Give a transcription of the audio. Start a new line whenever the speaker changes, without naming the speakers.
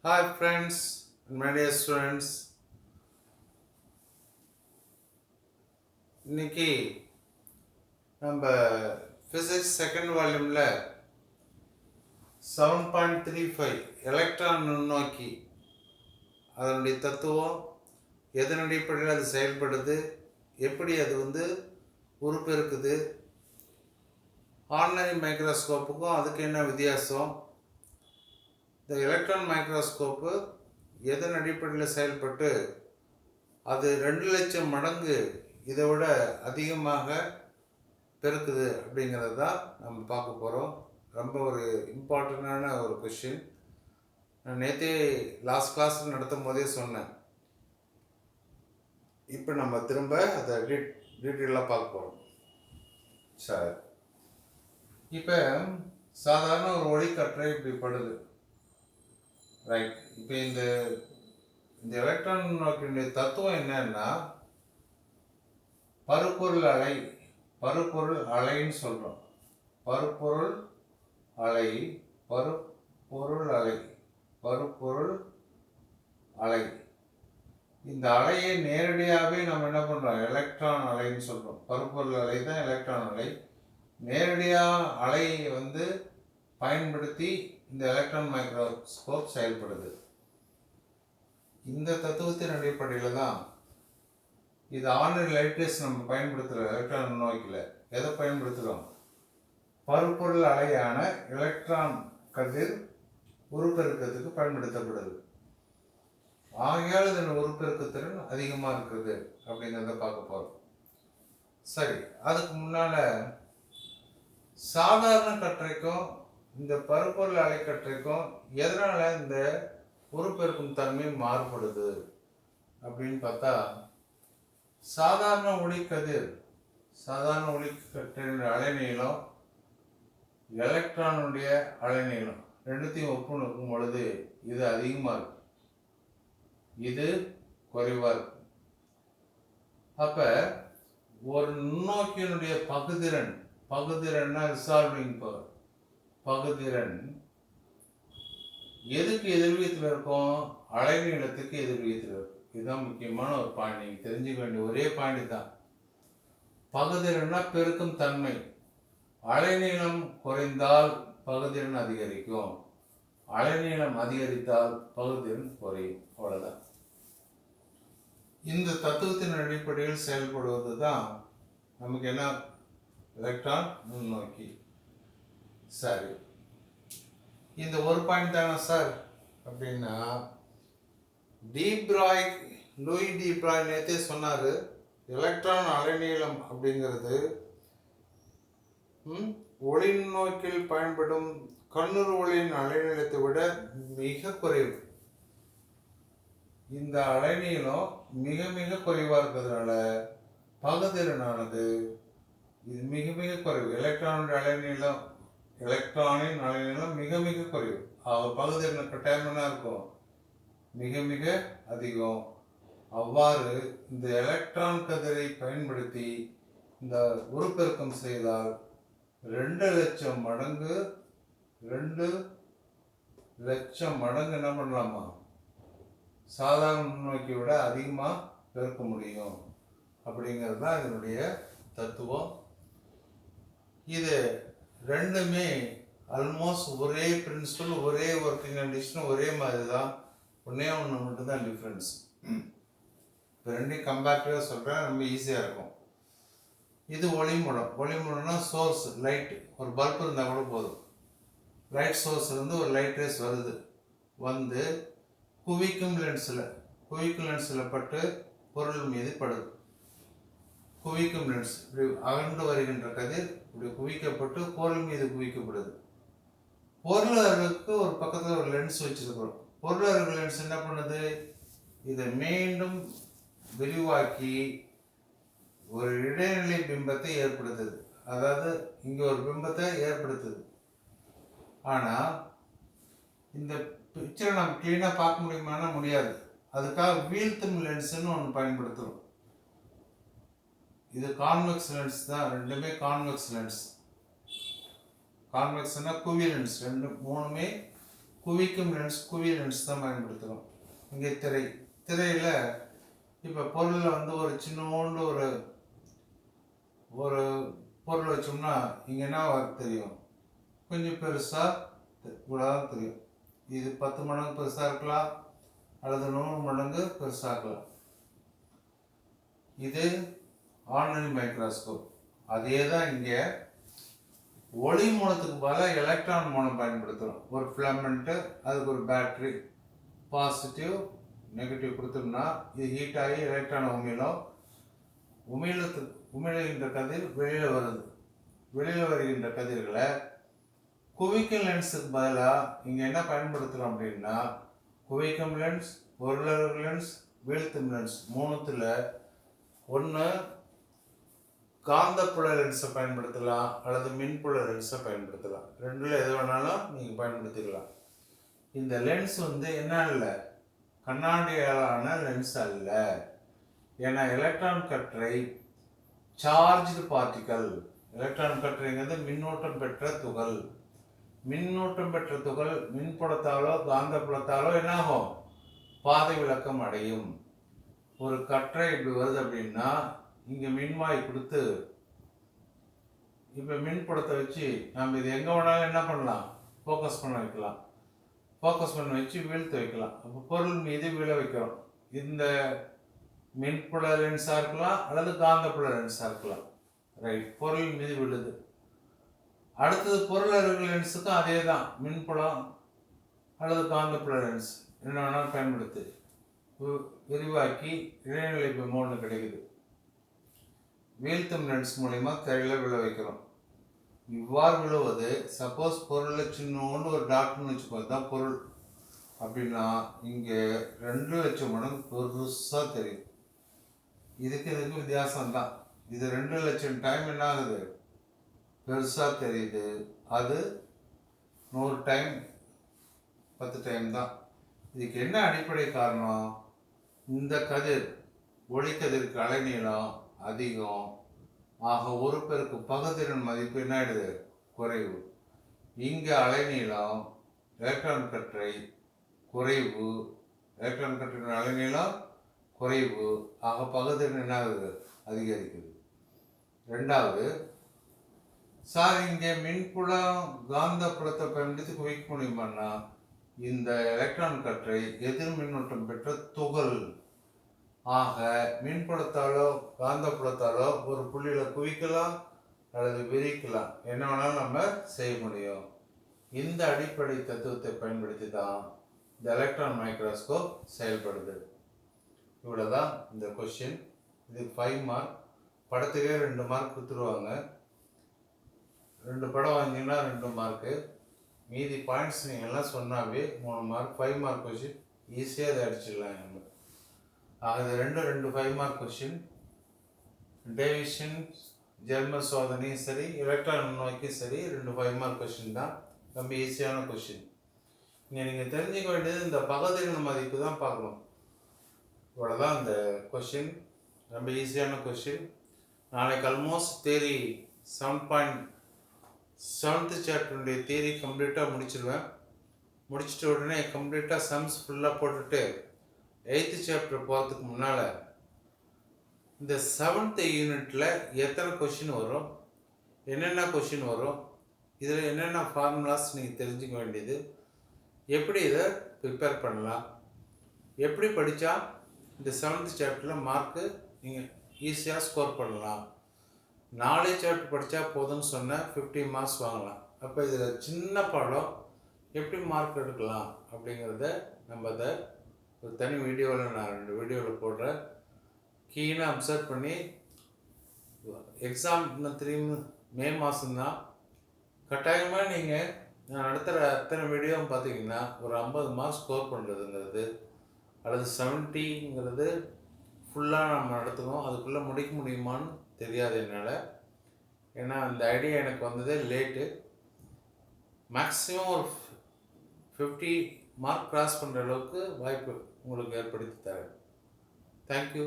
Hi friends and my dear students. இன்னைக்கு நம்ம physics second வால்யூமில் 7.35 electron நுண்ணோக்கி அதனுடைய தத்துவம், எதன் அடிப்படையில் அது செயல்படுது, எப்படி அது உருப்பெருக்குது, ஆர்டினரி மைக்ரோஸ்கோப்புக்கும் அதுக்கு என்ன வித்தியாசம், இந்த எலக்ட்ரான் மைக்ரோஸ்கோப்பு எதன் அடிப்படையில் செயல்பட்டு அது 2 லட்சம் மடங்கு இதை விட அதிகமாக பெருக்குது அப்படிங்கிறது தான் நம்ம பார்க்க போகிறோம். ரொம்ப ஒரு இம்பார்ட்டண்டான ஒரு கொஷின். நான் நேற்றே லாஸ்ட் கிளாஸ் நடத்தும் போதே சொன்னேன். இப்போ நம்ம திரும்ப அதை டீட்டெயிலாக பார்க்க போகிறோம். சரி, இப்போ சாதாரண ஒரு ஒளிக்கற்றை இப்படி படுது, ரைட்? இப்போ இந்த எலக்ட்ரான் நோக்கினுடைய தத்துவம் என்னன்னா, பருப்பொருள் அலைன்னு சொல்கிறோம். பருப்பொருள் அலை. இந்த அலையை நேரடியாகவே நம்ம என்ன பண்ணுறோம், எலக்ட்ரான் அலைன்னு சொல்கிறோம். பருப்பொருள் அலை தான் எலக்ட்ரான் அலை. நேரடியாக அலையை பயன்படுத்தி இந்த எலக்ட்ரான் மைக்ரோஸ்கோப் செயல்படுது. இந்த தத்துவத்தின் அடிப்படையில் தான் இது ஆர்டினரி லைட் ரேஸ் நம்ம பயன்படுத்துகிறோம். எலக்ட்ரான் நுண்ணோக்கியில் எதை பயன்படுத்துகிறோம்? பருப்பொருள் அலையான எலக்ட்ரான் கதிர் உருப்பெருக்கத்துக்கு பயன்படுத்தப்படுது. ஆகையால் இதன் உருப்பெருக்கத்திறன் அதிகமாக இருக்குது அப்படிங்கிறத பார்க்க போகிறோம். சரி, அதுக்கு முன்னால் சாதாரண கற்றைக்கும் இந்த பருப்பொருள் அலை கற்றைக்கும் எதனால் இந்த உருப்பெருக்கும் தன்மை மாறுபடுது அப்படின்னு பார்த்தா, சாதாரண ஒளிக்கற்றையின் அலைநீளம், எலக்ட்ரானுடைய அலைநீளம் ரெண்டுத்தையும் ஒப்பு நோக்கும் பொழுது இது அதிகமாக இருக்கும், இது குறைவாக இருக்கும். அப்போ ஒரு நுண்ணோக்கியினுடைய பகுதிறன்னா ரிசால்விங் பவர், பகுதிறன் எதுக்கு எதிர்வியத்தில் இருக்கும்? அலைநீளத்துக்கு எதிர்வியத்தில் இருக்கும். இதுதான் முக்கியமான ஒரு பாயிண்ட். நீங்கள் தெரிஞ்சுக்க வேண்டிய ஒரே பாயிண்ட் தான். பகுதிறன்னா பெருக்கும் தன்மை. அலைநீளம் குறைந்தால் பகுதிறன் அதிகரிக்கும், அலைநீளம் அதிகரித்தால் பகுதிறன் குறையும். அவ்வளோதான். இந்த தத்துவத்தின் அடிப்படையில் செயல்படுவது தான் நமக்கு என்ன, எலக்ட்ரான் நுண்ணோக்கி. சரி, இந்த ஒரு பாயிண்ட் தானே சார் அப்படின்னா, லூயி டி பிராய் நேற்றே சொன்னார், எலக்ட்ரான் அலைநீளம் அப்படிங்கிறது ஒளி நோக்கில் பயன்படும் கண்ணுறு ஒளியின் அலைநீளத்தை விட மிக குறைவு. இந்த அலைநீளம் மிக மிக குறைவாக இருக்கிறதுனால பகுதிறனானது இது மிக மிக குறைவு. எலக்ட்ரானின் அலைநீளம் மிக மிக குறைவு. பகுதிறன் கட்டாயம் என்ன இருக்கும்? மிக மிக அதிகம். அவ்வாறு இந்த எலக்ட்ரான் கதிரை பயன்படுத்தி இந்த உருப்பெருக்கம் செய்தால் 2 லட்சம் மடங்கு என்ன பண்ணலாமா, சாதாரண நுண்ணோக்கி விட அதிகமாக பெருக்க முடியும் அப்படிங்கிறது தான் இதனுடைய தத்துவம். இது ரெண்டுமே ஆல்மோஸ்ட் ஒரே பிரின்சிபல், ஒரே ஒர்க்கிங் கண்டிஷன், ஒரே மாதிரி தான். ஒன்றே ஒன்று மட்டும்தான் டிஃப்ரென்ஸ். இப்போ ரெண்டையும் கம்பேரிட்டிவாக சொல்கிறேன், ரொம்ப ஈஸியாக இருக்கும். இது ஒளிமூலம்னா சோர்ஸ் லைட். ஒரு பல்ப் இருந்தால் கூட போதும். லைட் சோர்ஸ்லேருந்து ஒரு லைட் ரேஸ் வந்து குவிக்கும் லென்ஸில் பட்டு பொருள் மீது படுது. குவிக்கும் லென்ஸ் இப்படி அகன்று வருகின்ற கதிர் இப்படி குவிக்கப்பட்டு பொருள் மீது குவிக்கப்படுது. பொருளுக்கு ஒரு பக்கத்தில் ஒரு லென்ஸ் வச்சுருக்கிறோம். பொருள் லென்ஸ் என்ன பண்ணுது? இதை மீண்டும் விரிவாக்கி ஒரு இடைநிலை பிம்பத்தை ஏற்படுத்துது. அதாவது இங்கே ஒரு பிம்பத்தை ஏற்படுத்துது. ஆனால் இந்த பிக்சரை நம்ம கிளீனாக பார்க்க முடியுமானா முடியாது. அதுக்காக வீழ்த்தும் லென்ஸ்ன்னு ஒன்று பயன்படுத்துகிறோம். இது கான்வெக்ஸ் லென்ஸ் தான். ரெண்டுமே கான்வெக்ஸ் லென்ஸ். கான்வெக்ஸ்னா குவி லென்ஸ். மூணுமே குவிக்கும் லென்ஸ் குவி லென்ஸ் தான் பயன்படுத்துகிறோம். இங்கே திரையில் இப்போ பொருளில் வந்து ஒரு சின்னோண்டு ஒரு பொருள் வச்சோம்னா இங்கே என்ன தெரியும், கொஞ்சம் பெருசாக இவ்வளோதான் தெரியும். இது 10 மடங்கு பெருசாக இருக்கலாம் அல்லது 100 மடங்கு பெருசாக இருக்கலாம். இது ஆர்டினரி மைக்ரோஸ்கோப். அதே தான் இங்கே ஒளி மூலத்துக்கு பதிலாக எலக்ட்ரான் மூலம் பயன்படுத்துகிறோம். ஒரு ஃபிலமெண்ட்டு, அதுக்கு ஒரு பேட்ரி, பாசிட்டிவ் நெகட்டிவ் கொடுத்தோம்னா இது ஹீட் ஆகி எலக்ட்ரான் உமிழுகின்ற கதிர் வெளியில் வருது. வெளியில் வருகின்ற கதிர்களை குவிக்கும் லென்ஸுக்கு பதிலாக இங்கே என்ன பயன்படுத்துகிறோம் அப்படின்னா, குவிக்கும் லென்ஸ், பொருளறு லென்ஸ், வீழ்த்தும் லென்ஸ், மூணுத்தில் ஒன்று காந்தப்புல லென்ஸை பயன்படுத்தலாம் அல்லது மின்புல லென்ஸை பயன்படுத்தலாம். ரெண்டில் எது வேணாலும் நீங்கள் பயன்படுத்திக்கலாம். இந்த லென்ஸ் வந்து என்ன இல்லை, கண்ணாடியாலான லென்ஸ் அல்ல. ஏன்னா எலக்ட்ரான் கற்றை சார்ஜ்டு பார்ட்டிக்கல். எலக்ட்ரான் கற்றைங்கிறது மின்னூட்டம் பெற்ற துகள். மின்னூட்டம் பெற்ற துகள் மின்புலத்தாலோ காந்தப்புலத்தாலோ என்னாகும், பாதை விளக்கம் அடையும். ஒரு கற்றை இப்படி வருது அப்படின்னா இங்கே மின்வாய் கொடுத்து இப்போ மின்புலத்தை வச்சு நம்ம இது எங்கே வேணாலும் என்ன பண்ணலாம், ஃபோக்கஸ் பண்ண வைக்கலாம். ஃபோக்கஸ் பண்ண வச்சு வீழ்த்து வைக்கலாம். அப்போ பொருள் மீது விழ வைக்கிறோம். இந்த மின்புல லென்ஸாக இருக்கலாம் அல்லது காந்தப்புல லென்ஸாக இருக்கலாம். ரைட், பொருள் மீது விழுது. அடுத்தது பொருளறு லென்ஸுக்கும் அதே தான், மின்புலம் அல்லது காந்தப்புல லென்ஸ் என்ன வேணாலும் பயன்படுத்தி விரிவாக்கி இடைநிலை பிம்பம் ஒன்று கிடைக்குது. வீழ்த்தும் லென்ஸ் மூலிமா திரையில் விழ வைக்கிறோம். இவ்வாறு விழுவது, சப்போஸ் பொருளில் சின்னோண்டு ஒரு டாக்டர்னு வச்சுக்கோ, தான் பொருள் அப்படின்னா இங்கே 2 லட்சம் மடங்கு பெருசாக தெரியும். இதுக்கு வித்தியாசம் தான். இது 2 லட்சம் டைம் என்ன ஆகுது, பெருசாக தெரியுது. அது 100 டைம் 10 டைம் தான். இதுக்கு என்ன அடிப்படை காரணம், இந்த கதிர் ஒளிக்கதிருக்கு அலைநீளம் அதிகம். ஆக ஒரு பேருக்கு பகுதியின் மதிப்பு என்ன ஆயிடுது, குறைவு. இங்கே அலைநீளம் எலக்ட்ரான் கற்றை குறைவு, எலக்ட்ரான் கற்றையின் அலைநீளம் குறைவு. ஆக பகுதியின் என்ன ஆகுது, அதிகரிக்குது. ரெண்டாவது, சார் இங்கே மின்புலம் காந்தப்புலத்தை பயன்படுத்தி குவிக்க முடியுமான்னா, இந்த எலக்ட்ரான் கற்றை எதிர் மின்னூட்டம் பெற்ற துகள். ஆக மின்புலத்தாலோ காந்தப்புலத்தாலோ ஒரு புள்ளியில் குவிக்கலாம் அல்லது விரிக்கலாம், என்ன வேணாலும் நம்ம செய்ய முடியும். இந்த அடிப்படை தத்துவத்தை பயன்படுத்தி தான் இந்த எலக்ட்ரான் மைக்ரோஸ்கோப் செயல்படுது. இவ்வளோதான் இந்த கொஸ்டின். இதுக்கு 5 மார்க். படத்துக்கே 2 மார்க் கொடுத்துருவாங்க. 2 படம் வாங்கினா 2 மார்க்கு. மீதி பாயிண்ட்ஸ் நீங்கள் எல்லாம் சொன்னாவே 3 மார்க். 5 மார்க் கொஸ்டின் ஈஸியாக அதை அடிச்சிடலாம் நம்ம. அது 2 5 மார்க் கொஸ்டின். டேவிஷன் ஜெர்மன் சோதனையும் சரி, எலக்ட்ரான் நோக்கியும் சரி, 2 5 மார்க் கொஸ்டின் தான். ரொம்ப ஈஸியான கொஸ்டின். இங்கே நீங்கள் தெரிஞ்சுக்க வேண்டியது இந்த பகுதியின் மதிப்பு தான் பார்க்கணும். இவ்வளோதான் இந்த கொஸ்டின். ரொம்ப ஈஸியான கொஸ்டின். நாளைக்கு ஆல்மோஸ்ட் தேரி 7th சாப்டருடைய தியரி கம்ப்ளீட்டாக முடிச்சிடுவேன். முடிச்சிட்ட உடனே கம்ப்ளீட்டாக சம்ஸ் ஃபுல்லாக போட்டுட்டு 8th சாப்டர் போகிறதுக்கு முன்னால் இந்த 7th யூனிட்டில் எத்தனை கொஷின் வரும், என்னென்ன கொஷின் வரும், இதில் என்னென்ன ஃபார்முலாஸ் நீங்கள் தெரிஞ்சுக்க வேண்டியது, எப்படி இதை ப்ரிப்பேர் பண்ணலாம், எப்படி படித்தா இந்த 7th சாப்டரில் மார்க்கு நீங்கள் ஈஸியாக ஸ்கோர் பண்ணலாம். 4 சாப்டர் படித்தா போதும்னு சொன்னால் 50 மார்க்ஸ் வாங்கலாம். அப்போ இதில் சின்ன பாடம் எப்படி மார்க் எடுக்கலாம் அப்படிங்கிறத நம்ம அதை ஒரு தனி வீடியோவில் நான் 2 வீடியோவில் போடுறேன். கீனாக அப்சர்வ் பண்ணி எக்ஸாம் இன்னும் 3 மே மாதம்தான். கட்டாயமாக நீங்கள் நான் நடத்துகிற அத்தனை வீடியோவும் பார்த்தீங்கன்னா ஒரு 50 மார்க்ஸ் ஸ்கோர் பண்ணுறதுங்கிறது அல்லது 70ங்கிறது ஃபுல்லாக நம்ம நடத்துவோம். அதுக்குள்ளே முடிக்க முடியுமான்னு தெரியாது என்னால். ஏன்னா அந்த ஐடியா எனக்கு வந்ததே லேட்டு. மேக்ஸிமம் ஒரு 50 மார்க் கிராஸ் பண்ணுற அளவுக்கு வாய்ப்பு உங்களுக்கு ஏற்படுத்தி தரேன். தேங்க்யூ.